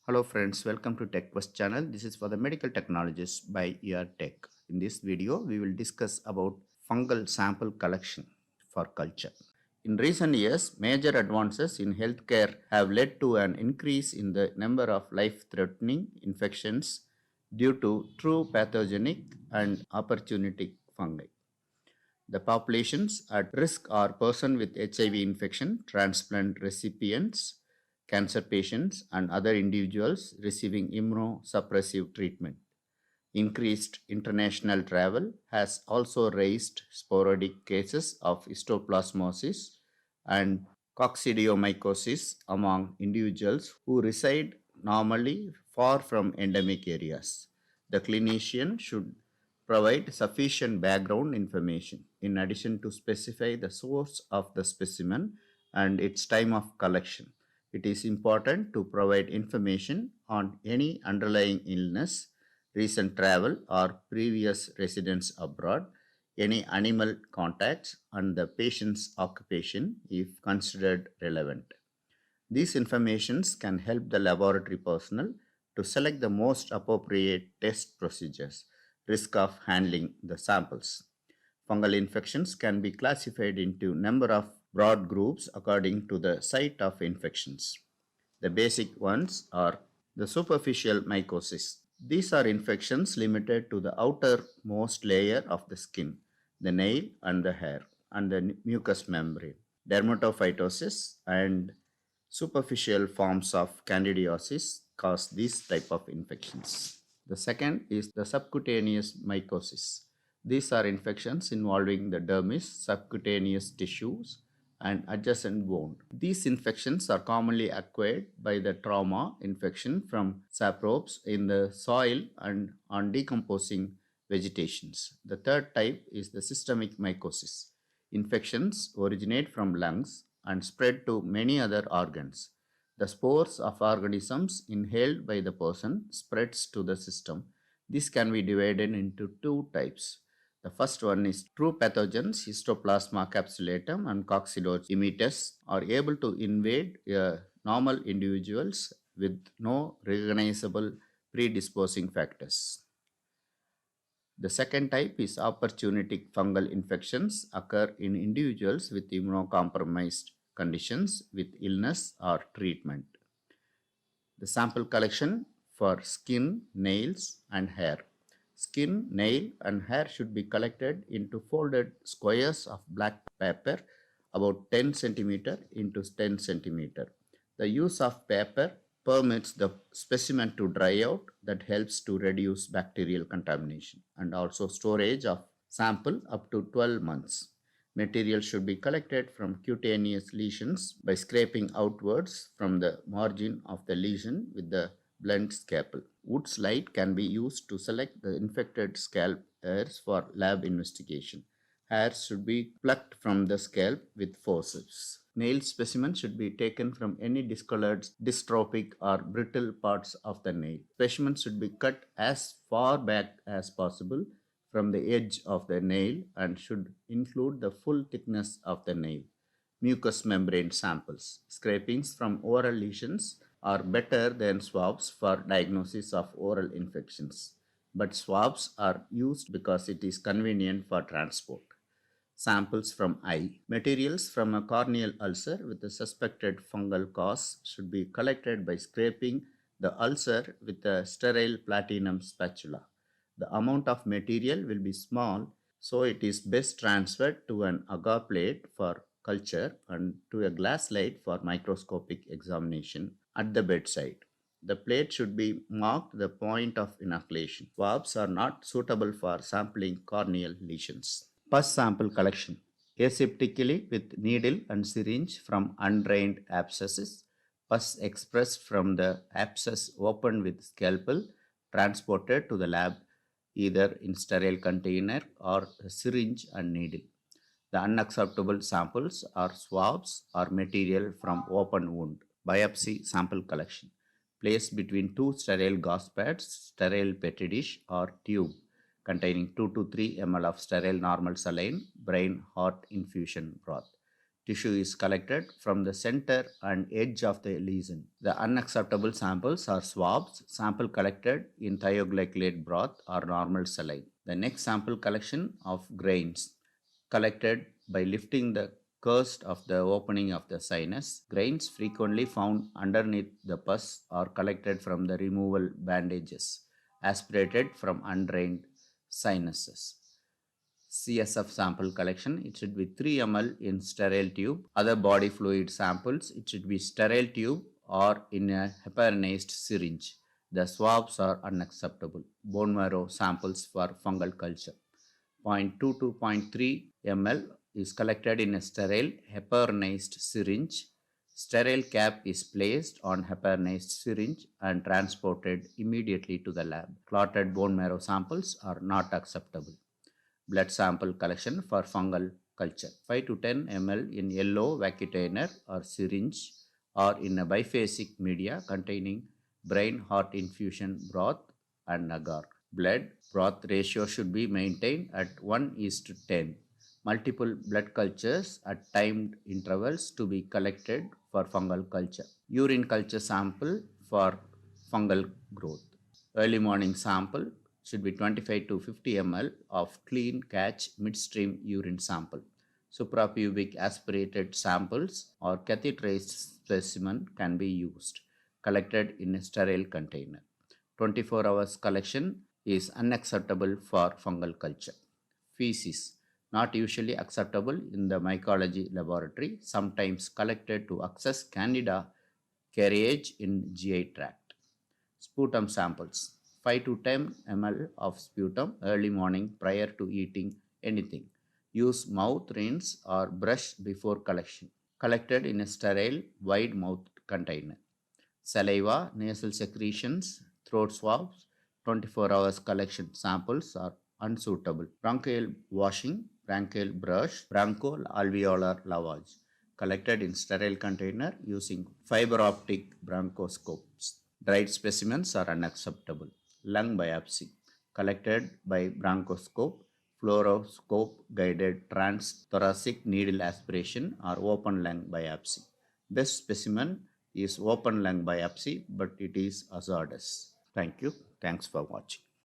Hello friends, welcome to TechQuest channel. This is for the medical technologists by Tech. In this video, we will discuss about fungal sample collection for culture. In recent years, major advances in healthcare have led to an increase in the number of life-threatening infections due to true pathogenic and opportunistic fungi. The populations at risk are persons with HIV infection, transplant recipients, cancer patients, and other individuals receiving immunosuppressive treatment. Increased international travel has also raised sporadic cases of histoplasmosis and coccidiomycosis among individuals who reside normally far from endemic areas. The clinician should provide sufficient background information in addition to specify the source of the specimen and its time of collection. It is important to provide information on any underlying illness, recent travel or previous residence abroad, any animal contacts, and the patient's occupation if considered relevant. These informations can help the laboratory personnel to select the most appropriate test procedures, risk of handling the samples. Fungal infections can be classified into a number of broad groups according to the site of infections. The basic ones are the superficial mycosis. These are infections limited to the outermost layer of the skin, the nail and the hair, and the mucous membrane. Dermatophytosis and superficial forms of candidiasis cause these type of infections. The second is the subcutaneous mycosis. These are infections involving the dermis, subcutaneous tissues, and adjacent bone. These infections are commonly acquired by the trauma infection from saprobes in the soil and on decomposing vegetations. The third type is the systemic mycosis. Infections originate from lungs and spread to many other organs. The spores of organisms inhaled by the person spreads to the system. This can be divided into two types. The first one is true pathogens, Histoplasma capsulatum and Coccidioides are able to invade normal individuals with no recognizable predisposing factors. The second type is opportunistic fungal infections occur in individuals with immunocompromised conditions with illness or treatment. The sample collection for skin, nails, and hair. Skin, nail, and hair should be collected into folded squares of black paper about 10 cm into 10 cm. The use of paper permits the specimen to dry out, that helps to reduce bacterial contamination, and also storage of sample up to 12 months. Material should be collected from cutaneous lesions by scraping outwards from the margin of the lesion with the blunt scalpel. Wood slide can be used to select the infected scalp hairs for lab investigation. Hairs should be plucked from the scalp with forceps. Nail specimens should be taken from any discolored, dystrophic or brittle parts of the nail. Specimens should be cut as far back as possible from the edge of the nail and should include the full thickness of the nail. Mucous membrane samples. Scrapings from oral lesions are better than swabs for diagnosis of oral infections, but swabs are used because it is convenient for transport. Samples from eye. Materials from a corneal ulcer with a suspected fungal cause should be collected by scraping the ulcer with a sterile platinum spatula. The amount of material will be small, so it is best transferred to an agar plate for culture and to a glass slide for microscopic examination at the bedside. The plate should be marked the point of inoculation. Swabs are not suitable for sampling corneal lesions. Pus sample collection. Aseptically with needle and syringe from undrained abscesses. Pus expressed from the abscess opened with scalpel transported to the lab either in sterile container or a syringe and needle. The unacceptable samples are swabs or material from open wound. Biopsy sample collection. Place between two sterile gauze pads, sterile petri dish or tube containing 2 to 3 ml of sterile normal saline, brain heart infusion broth. tissue is collected from the center and edge of the lesion. The unacceptable samples are swabs, sample collected in thioglycolate broth or normal saline. The next sample collection of grains collected by lifting the crust of the opening of the sinus. Grains frequently found underneath the pus are collected from the removal bandages, aspirated from undrained sinuses. CSF sample collection, it should be 3 ml in sterile tube. Other body fluid samples, it should be sterile tube or in a heparinized syringe. The swabs are unacceptable. Bone marrow samples for fungal culture. 0.2 to 0.3 ml is collected in a sterile heparinized syringe. Sterile cap is placed on heparinized syringe and transported immediately to the lab. Clotted bone marrow samples are not acceptable. Blood sample collection for fungal culture. 5 to 10 ml in yellow vacutainer or syringe or in a biphasic media containing brain heart infusion broth and agar. Blood broth ratio should be maintained at 1:10. Multiple blood cultures at timed intervals to be collected for fungal culture. Urine culture sample for fungal growth. Early morning sample should be 25 to 50 ml of clean catch midstream urine sample. Suprapubic aspirated samples or catheterized specimen can be used, collected in a sterile container. 24 hours collection is unacceptable for fungal culture. Feces, not usually acceptable in the mycology laboratory, sometimes collected to access candida carriage in GI tract. Sputum samples, 5 to 10 ml of sputum early morning prior to eating anything. Use mouth rinse or brush before collection. Collected in a sterile, wide mouthed container. Saliva, nasal secretions, throat swabs, 24 hours collection samples are unsuitable. Bronchial washing, bronchial brush, bronchoalveolar lavage, collected in sterile container using fiber optic bronchoscopes. Dried specimens are unacceptable. Lung biopsy, collected by bronchoscope, fluoroscope guided transthoracic needle aspiration or open lung biopsy. Best specimen is open lung biopsy, but it is hazardous. Thank you. Thanks for watching.